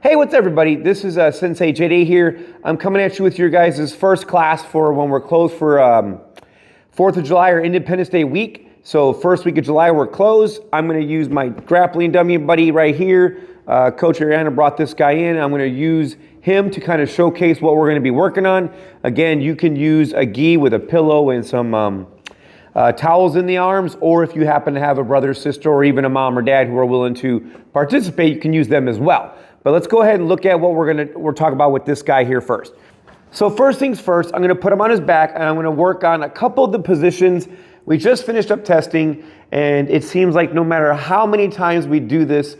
Hey, what's up, everybody? This is Sensei JD here. I'm coming at you with your guys' first class for when we're closed for 4th of July or Independence Day week. So first week of July, we're closed. I'm going to use my grappling dummy buddy right here. Coach Ariana brought this guy in. I'm going to use him to kind of showcase what we're going to be working on. Again, you can use a gi with a pillow and some towels in the arms, or if you happen to have a brother, sister, or even a mom or dad who are willing to participate, you can use them as well. But let's go ahead and look at what we're talking about with this guy here first. So first things first, I'm going to put him on his back and I'm going to work on a couple of the positions. We just finished up testing, and it seems like no matter how many times we do this,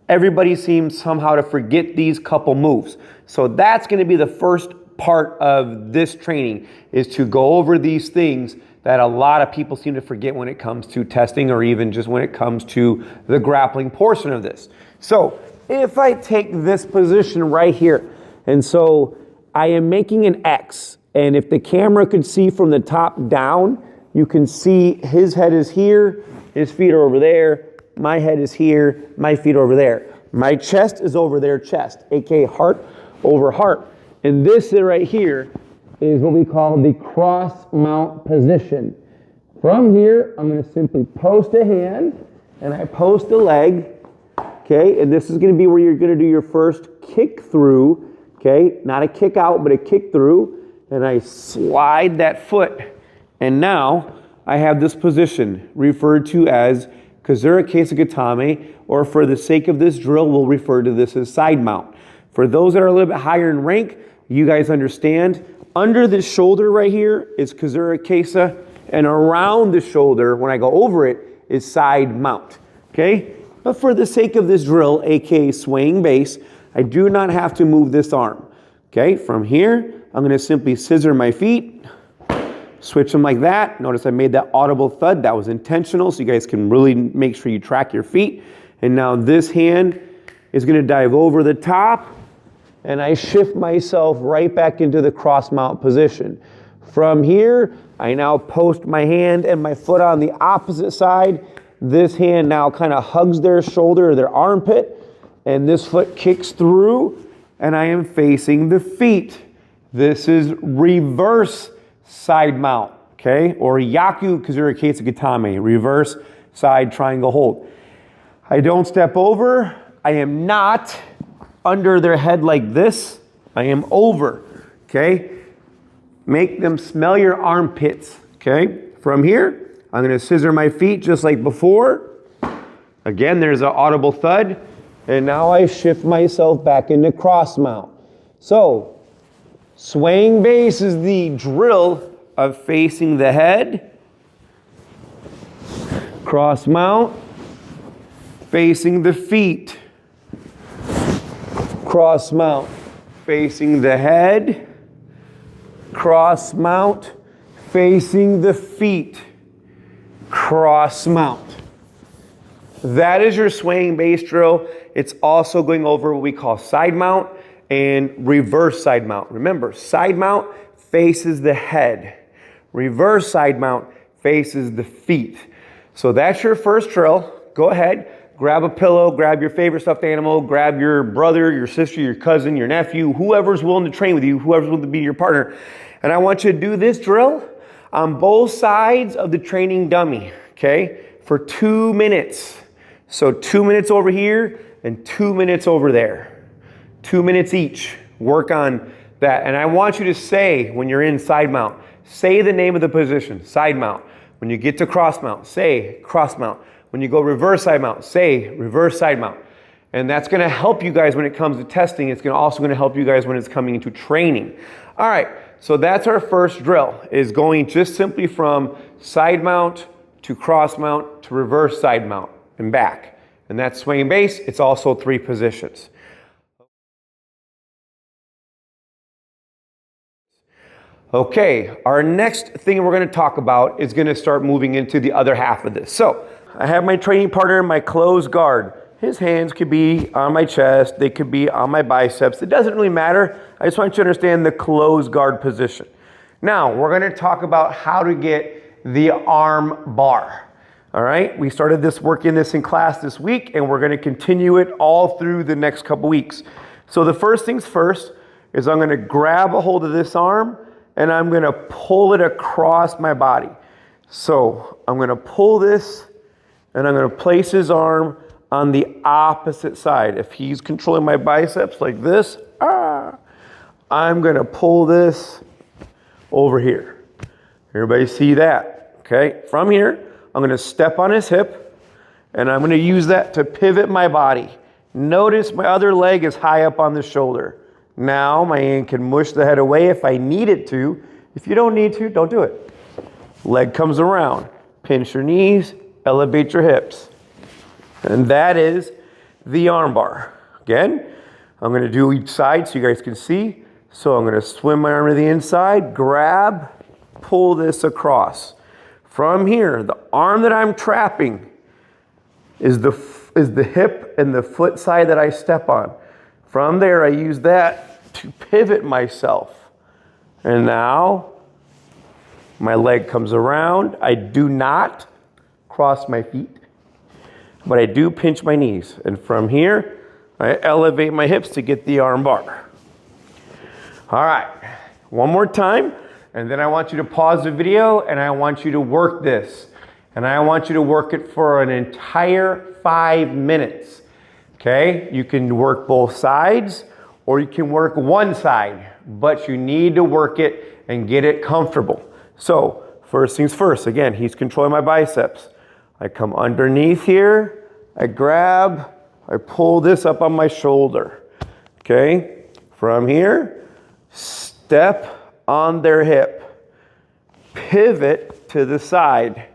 everybody seems somehow to forget these couple moves. So that's going to be the first part of this training, is to go over these things that a lot of people seem to forget when it comes to testing, or even just when it comes to the grappling portion of this. So if I take this position right here, and so I am making an X, and if the camera could see from the top down, you can see his head is here, his feet are over there, my head is here, my feet are over there. My chest is over their chest, aka heart over heart. And this right here is what we call the cross mount position. From here, I'm going to simply post a hand, and I post a leg, okay? And this is going to be where you're going to do your first kick through, okay? Not a kick out, but a kick through. And I slide that foot. And now I have this position referred to as Kazura Keisugatame, or for the sake of this drill, we'll refer to this as side mount. For those that are a little bit higher in rank, you guys understand, under the shoulder right here is Kazura Keisa, and around the shoulder, when I go over it, is side mount, okay? But for the sake of this drill, aka swaying base, I do not have to move this arm, okay? From here, I'm gonna simply scissor my feet, switch them like that. Notice I made that audible thud. That was intentional, so you guys can really make sure you track your feet. And now this hand is gonna dive over the top, and I shift myself right back into the cross mount position. From here, I now post my hand and my foot on the opposite side. This hand now kind of hugs their shoulder or their armpit, and this foot kicks through, and I am facing the feet. This is reverse side mount, okay? Or Yaku Kazura Keisugatame, reverse side triangle hold. I don't step over. I am not under their head like this. I am over, okay? Make them smell your armpits, okay? From here, I'm gonna scissor my feet just like before. Again, there's an audible thud. And now I shift myself back into cross mount. So, swaying base is the drill of facing the head. Cross mount, facing the feet. Cross mount, facing the head. Cross mount, facing the feet. Cross mount. That is your swaying base drill. It's also going over what we call side mount and reverse side mount. Remember, side mount faces the head. Reverse side mount faces the feet. So that's your first drill. Go ahead, grab a pillow, grab your favorite stuffed animal, grab your brother, your sister, your cousin, your nephew, whoever's willing to train with you, whoever's willing to be your partner. And I want you to do this drill on both sides of the training dummy, okay, for 2 minutes. So 2 minutes over here and 2 minutes over there. 2 minutes each. Work on that. And I want you to say, when you're in side mount, say the name of the position, side mount. When you get to cross mount, say cross mount. When you go reverse side mount, say reverse side mount. And that's gonna help you guys when it comes to testing. It's also gonna help you guys when it's coming into training. All right, so that's our first drill, is going just simply from side mount to cross mount to reverse side mount and back. And that's swinging base. It's also 3 positions. Okay, our next thing we're going to talk about is going to start moving into the other half of this. So I have my training partner in my closed guard. His hands could be on my chest. They could be on my biceps. It doesn't really matter. I just want you to understand the closed guard position. Now, we're going to talk about how to get the arm bar. All right, we started working this in class this week, and we're going to continue it all through the next couple weeks. So the first things first is I'm gonna grab a hold of this arm and I'm gonna pull it across my body. So I'm gonna pull this and I'm gonna place his arm on the opposite side. If he's controlling my biceps like this, I'm gonna pull this over here. Everybody see that? Okay, from here, I'm gonna step on his hip and I'm gonna use that to pivot my body. Notice my other leg is high up on the shoulder. Now my hand can mush the head away if I need it to. If you don't need to, don't do it. Leg comes around, pinch your knees, elevate your hips. And that is the arm bar. Again, I'm gonna do each side so you guys can see. So I'm gonna swim my arm to the inside, grab, pull this across. From here, the arm that I'm trapping is the hip and the foot side that I step on. From there, I use that to pivot myself. And now, my leg comes around. I do not cross my feet, but I do pinch my knees. And from here, I elevate my hips to get the arm bar. All right, one more time. And then I want you to pause the video and I want you to work this. And I want you to work it for an entire 5 minutes. Okay, you can work both sides or you can work one side, but you need to work it and get it comfortable. So first things first, again, he's controlling my biceps. I come underneath here, I grab, I pull this up on my shoulder. Okay, from here, step on their hip, pivot to the side.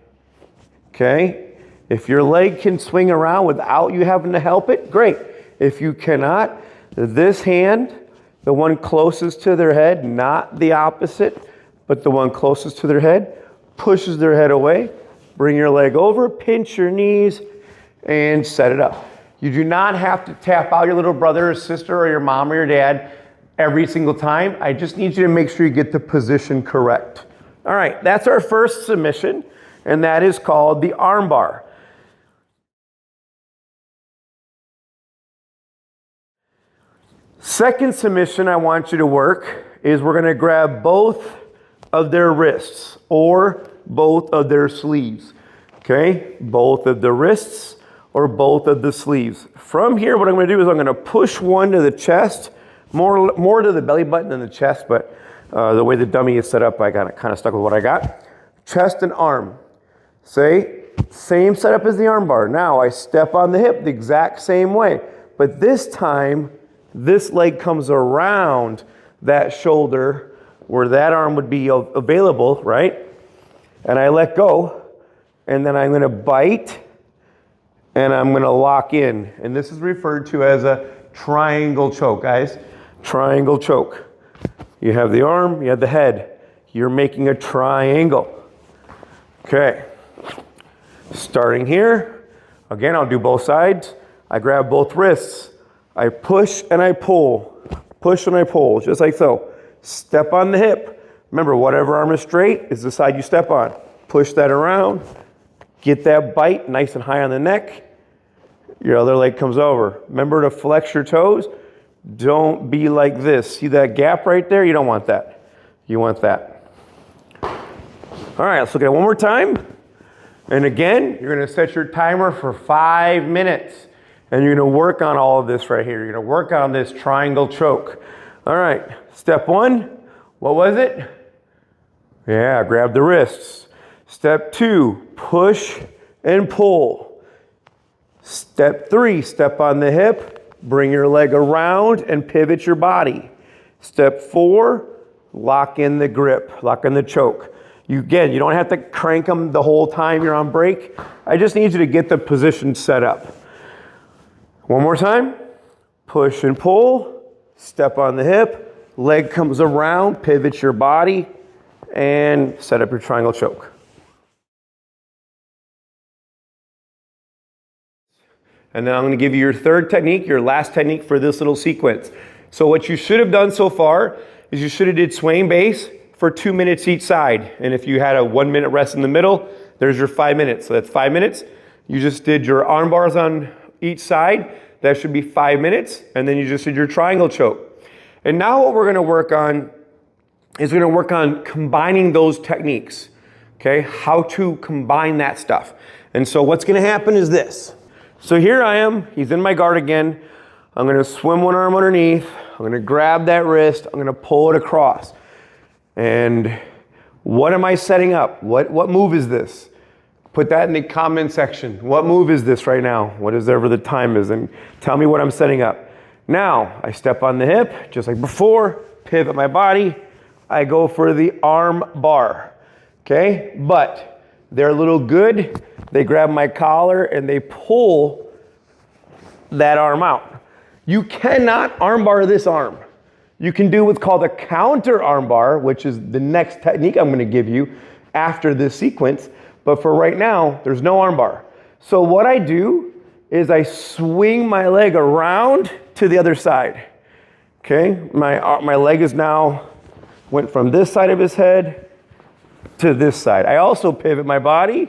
Okay. If your leg can swing around without you having to help it, great. If you cannot, this hand, the one closest to their head, not the opposite, but the one closest to their head, pushes their head away. Bring your leg over, pinch your knees, and set it up. You do not have to tap out your little brother or sister or your mom or your dad every single time. I just need you to make sure you get the position correct. All right, that's our first submission, and that is called the arm bar. Second submission I want you to work is we're gonna grab both of their wrists or both of their sleeves, okay? Both of the wrists or both of the sleeves. From here, what I'm gonna do is I'm gonna push one to the chest, more to the belly button than the chest, but the way the dummy is set up, I got kind of stuck with what I got. Chest and arm. Same setup as the arm bar. Now I step on the hip the exact same way, but this time, this leg comes around that shoulder where that arm would be available, right? And I let go, and then I'm gonna bite, and I'm gonna lock in. And this is referred to as a triangle choke, guys. Triangle choke. You have the arm, you have the head. You're making a triangle. Okay. Starting here, again, I'll do both sides. I grab both wrists. I push and I pull, just like so. Step on the hip. Remember, whatever arm is straight is the side you step on. Push that around, get that bite nice and high on the neck. Your other leg comes over. Remember to flex your toes. Don't be like this. See that gap right there? You don't want that. You want that. All right, let's look at it one more time. And again, you're gonna set your timer for 5 minutes. And you're gonna work on all of this right here. You're gonna work on this triangle choke. All right, step one, what was it? Yeah, grab the wrists. Step two, push and pull. Step three, step on the hip, bring your leg around and pivot your body. Step four, lock in the grip, lock in the choke. You don't have to crank them the whole time you're on break. I just need you to get the position set up. One more time, push and pull, step on the hip, leg comes around, pivot your body, and set up your triangle choke. And then I'm gonna give you your third technique, your last technique for this little sequence. So what you should have done so far is you should have did swaying base for 2 minutes each side. And if you had a 1 minute rest in the middle, there's your 5 minutes. So that's 5 minutes. You just did your arm bars on each side. That should be 5 minutes, and then you just did your triangle choke. And now what we're gonna work on is we're gonna work on combining those techniques, okay? How to combine that stuff. And so what's gonna happen is this. So here I am, he's in my guard again. I'm gonna swim one arm underneath. I'm gonna grab that wrist. I'm gonna pull it across. And what am I setting up? What move is this? Put that in the comment section. What move is this right now? Whatever the time is, and tell me what I'm setting up. Now, I step on the hip, just like before, pivot my body. I go for the arm bar, okay? But they're a little good. They grab my collar and they pull that arm out. You cannot armbar this arm. You can do what's called a counter armbar, which is the next technique I'm gonna give you after this sequence. But for right now, there's no armbar. So what I do is I swing my leg around to the other side. Okay, my leg is now went from this side of his head to this side. I also pivot my body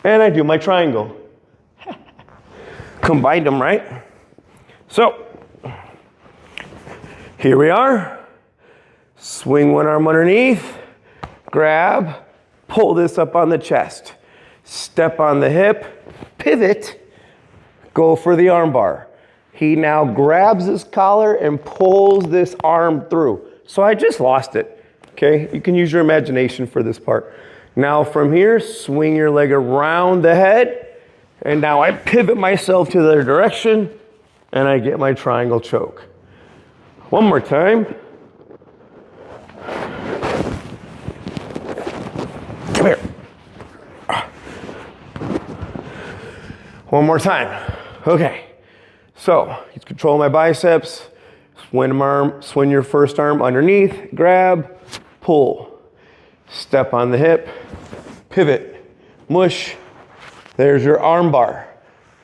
and I do my triangle. Combined them, right? So, here we are. Swing one arm underneath, grab, pull this up on the chest. Step on the hip, pivot, go for the arm bar. He now grabs his collar and pulls this arm through. So I just lost it, okay? You can use your imagination for this part. Now from here, swing your leg around the head, and now I pivot myself to the other direction, and I get my triangle choke. One more time. Come here. One more time. Okay. So, he's controlling my biceps. Swing your first arm underneath, grab, pull. Step on the hip, pivot, mush. There's your arm bar.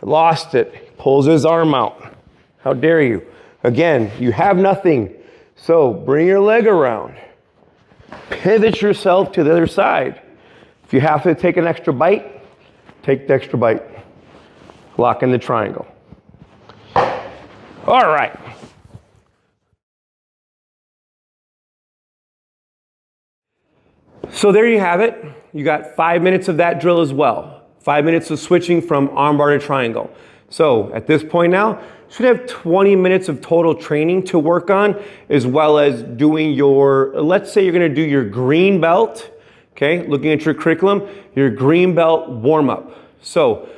Lost it. Pulls his arm out. How dare you? Again, you have nothing. So bring your leg around. Pivot yourself to the other side. If you have to take an extra bite, take the extra bite. Lock in the triangle. All right. So there you have it. You got 5 minutes of that drill as well. 5 minutes of switching from armbar to triangle. So at this point now, you should have 20 minutes of total training to work on, as well as doing your, let's say you're gonna do your green belt, okay? Looking at your curriculum, your green belt warm-up. So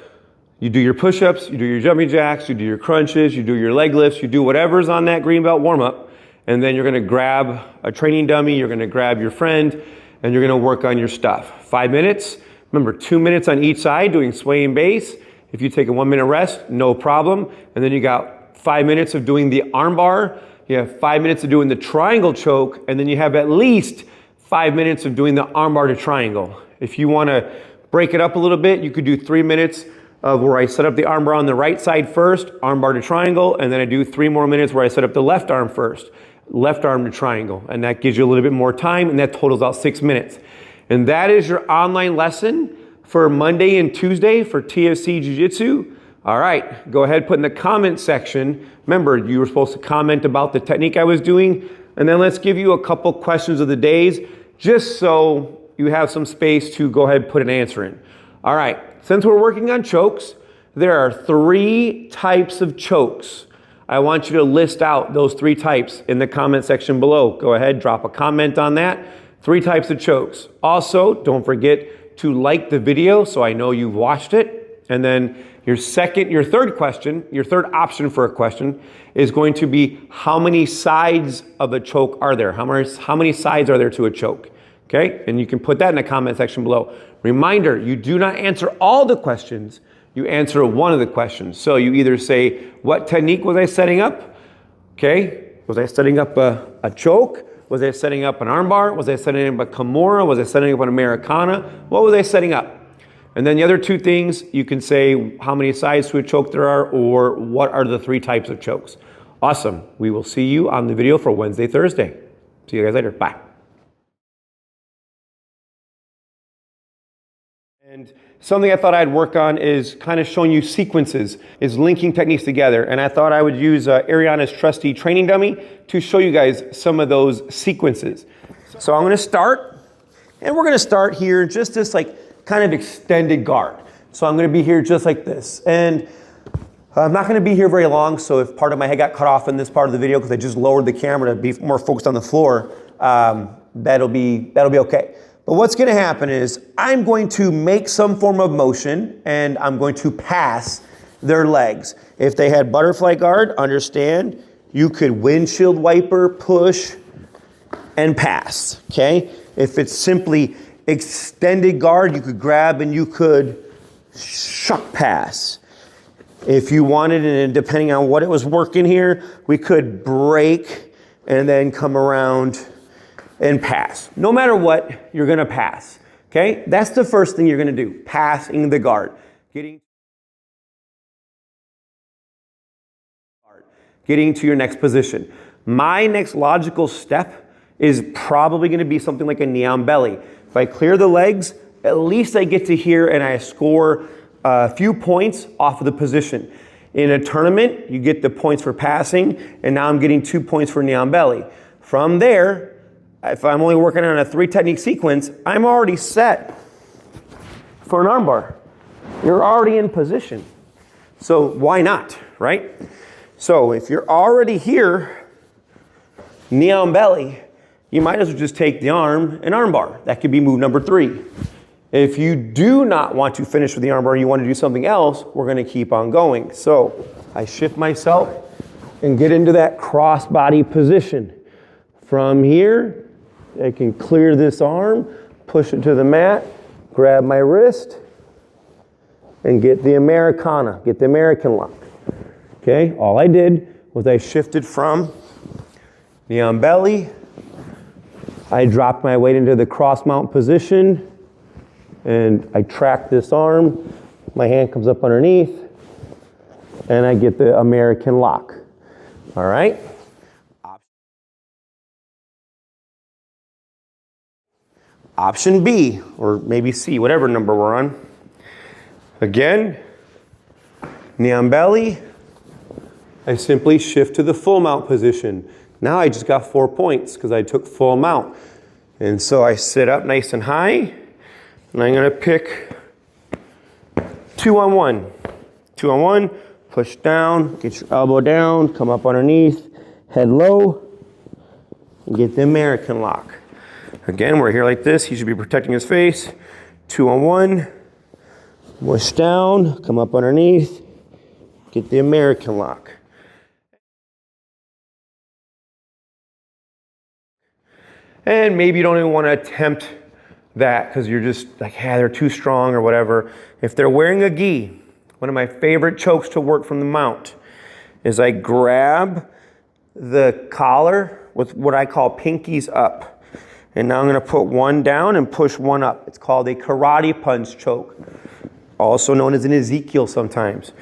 you do your push-ups, you do your jumping jacks, you do your crunches, you do your leg lifts, you do whatever's on that green belt warm-up, and then you're gonna grab a training dummy, you're gonna grab your friend, and you're gonna work on your stuff. 5 minutes, remember 2 minutes on each side doing sway and base. If you take a 1 minute rest, no problem. And then you got 5 minutes of doing the arm bar, you have 5 minutes of doing the triangle choke, and then you have at least 5 minutes of doing the arm bar to triangle. If you wanna break it up a little bit, you could do 3 minutes of where I set up the arm bar on the right side first, arm bar to triangle, and then I do 3 more minutes where I set up the left arm first, left arm to triangle, and that gives you a little bit more time, and that totals out 6 minutes. And that is your online lesson for Monday and Tuesday for TFC Jujitsu. All right, go ahead, put in the comment section. Remember, you were supposed to comment about the technique I was doing, and then let's give you a couple questions of the days, just so you have some space to go ahead and put an answer in. All right, since we're working on chokes, there are 3 types of chokes. I want you to list out those 3 types in the comment section below. Go ahead, drop a comment on that. 3 types of chokes. Also, don't forget to like the video so I know you've watched it. And then your third question, your third option for a question is going to be how many sides of a choke are there? How many sides are there to a choke? Okay, and you can put that in the comment section below. Reminder, you do not answer all the questions, you answer one of the questions. So you either say, what technique was I setting up? Okay, was I setting up a choke? Was I setting up an armbar? Was I setting up a Kimura? Was I setting up an Americana? What was I setting up? And then the other 2 things, you can say how many sides to a choke there are, or what are the 3 types of chokes. Awesome. We will see you on the video for Wednesday, Thursday. See you guys later. Bye. And something I thought I'd work on is kind of showing you sequences, is linking techniques together. And I thought I would use Ariana's trusty training dummy to show you guys some of those sequences. So I'm gonna start, and we're gonna start here just this like kind of extended guard. So I'm gonna be here just like this. And I'm not gonna be here very long, so if part of my head got cut off in this part of the video because I just lowered the camera to be more focused on the floor, that'll be okay. But what's gonna happen is I'm going to make some form of motion and I'm going to pass their legs. If they had butterfly guard, understand, you could windshield wiper, push, and pass, okay? If it's simply extended guard, you could grab and you could shuck pass. If you wanted, and depending on what it was working here, we could break and then come around and pass. No matter what, you're gonna pass, okay? That's the first thing you're gonna do, passing the guard. Getting to your next position. My next logical step is probably gonna be something like a knee on belly. If I clear the legs, at least I get to here and I score a few points off of the position. In a tournament, you get the points for passing, and now I'm getting 2 points for knee on belly. From there, if I'm only working on a 3 technique sequence, I'm already set for an armbar. You're already in position. So why not, right? So if you're already here, knee on belly, you might as well just take the arm and armbar. That could be move number 3. If you do not want to finish with the armbar and you want to do something else, we're gonna keep on going. So I shift myself and get into that cross-body position. From here, I can clear this arm, push it to the mat, grab my wrist, and get the Americana, get the American lock. Okay, all I did was I shifted from knee on belly, I dropped my weight into the cross mount position, and I track this arm, my hand comes up underneath, and I get the American lock. All right? Option B, or maybe C, whatever number we're on. Again, knee on belly, I simply shift to the full mount position. Now I just got 4 points because I took full mount. And so I sit up nice and high, and I'm gonna pick 2 on 1. 2 on 1, push down, get your elbow down, come up underneath, head low, and get the American lock. Again, we're here like this. He should be protecting his face. 2 on 1, push down, come up underneath, get the American lock. And maybe you don't even want to attempt that because you're just like, yeah, they're too strong or whatever. If they're wearing a gi, one of my favorite chokes to work from the mount is I grab the collar with what I call pinkies up. And now I'm gonna put one down and push one up. It's called a karate punch choke, also known as an Ezekiel sometimes.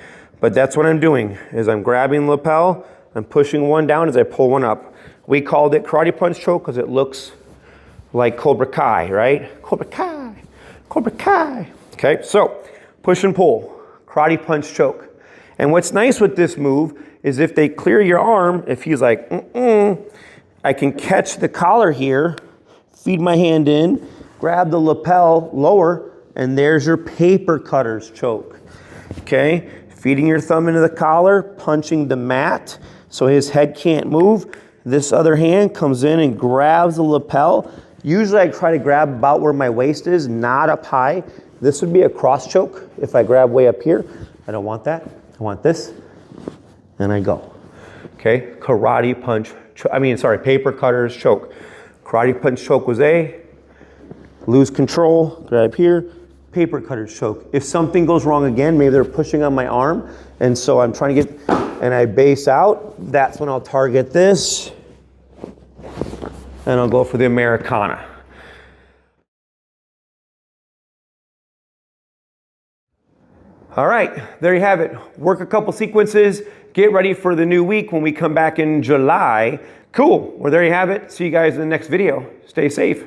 But that's what I'm doing, is I'm grabbing the lapel, I'm pushing one down as I pull one up. We called it karate punch choke because it looks like Cobra Kai, right? Cobra Kai, Cobra Kai. Okay, so push and pull, karate punch choke. And what's nice with this move is if they clear your arm, if he's like, I can catch the collar here, feed my hand in, grab the lapel lower, and there's your paper cutters choke. Okay, feeding your thumb into the collar, punching the mat so his head can't move. This other hand comes in and grabs the lapel. Usually I try to grab about where my waist is, not up high. This would be a cross choke if I grab way up here. I don't want that. I want this, and I go. Okay, karate punch, paper cutters choke. Karate punch choke was A, lose control, grab here, paper cutters choke. If something goes wrong again, maybe they're pushing on my arm, and so I'm trying to get, and I base out, that's when I'll target this, and I'll go for the Americana. All right, there you have it. Work a couple sequences, get ready for the new week when we come back in July. Cool, well there you have it. See you guys in the next video. Stay safe.